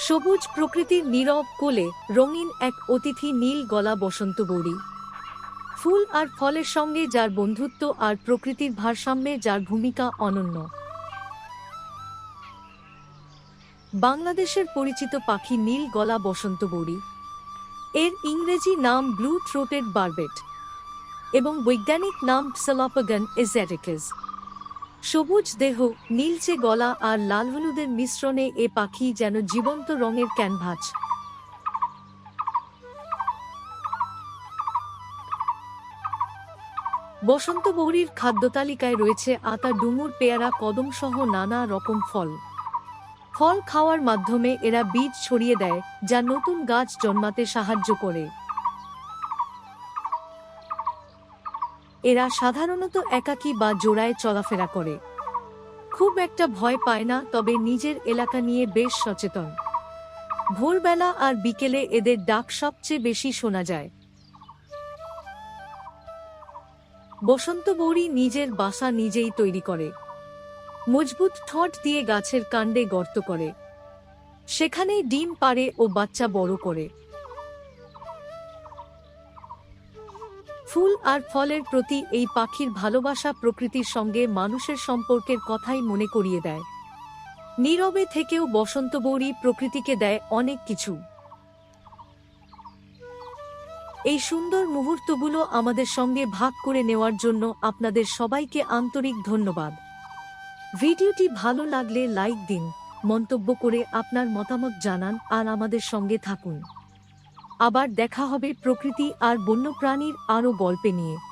সবুজ প্রকৃতির নীরব কোলে রঙিন এক অতিথি নীল গলা বসন্ত বৌরি। ফুল আর ফলের সঙ্গে যার বন্ধুত্ব আর প্রকৃতির ভারসাম্যে যার ভূমিকা অনন্য। বাংলাদেশের পরিচিত পাখি নীল গলা বসন্ত বৌরি। এর ইংরেজি নাম ব্লু থ্রোটেড বারবেট এবং বৈজ্ঞানিক নাম Psilopogon asiaticus। সবুজ দেহ, নীলচে গলা আর লাল হলুদের মিশ্রণে এ পাখি যেন জীবন্ত রঙের ক্যানভাস। বসন্ত বৌরির খাদ্যতালিকায় রয়েছে আতা, ডুমুর, পেয়ারা, কদম সহ নানা রকম ফল। ফল খাওয়ার মাধ্যমে এরা বীজ ছড়িয়ে দেয়, যা নতুন গাছ জন্মাতে সাহায্য করে। এরা সাধারণত একাকী বা জোড়ায় চলাফেরা করে। খুব একটা ভয় পায় না, তবে নিজের এলাকা নিয়ে বেশ সচেতন। ভোরবেলা আর বিকেলে এদের ডাক সবচেয়ে বেশি শোনা যায়। বসন্ত বৌরি নিজের বাসা নিজেই তৈরি করে। মজবুত ঠোঁট দিয়ে গাছের কাণ্ডে গর্ত করে, সেখানেই ডিম পাড়ে ও বাচ্চা বড় করে। ফুল আর ফলের প্রতি এই পাখির ভালোবাসা প্রকৃতির সঙ্গে মানুষের সম্পর্কের কথাই মনে করিয়ে দেয়। নীরবে থেকেও বসন্ত বৌরি প্রকৃতিকে দেয় অনেক কিছু। এই সুন্দর মুহূর্তগুলো আমাদের সঙ্গে ভাগ করে নেওয়ার জন্য আপনাদের সবাইকে আন্তরিক ধন্যবাদ। ভিডিওটি ভালো লাগলে লাইক দিন, মন্তব্য করে আপনার মতামত জানান আর আমাদের সঙ্গে থাকুন। আবার দেখা হবে প্রকৃতি আর বন্যপ্রাণীর আরও গল্পে নিয়ে।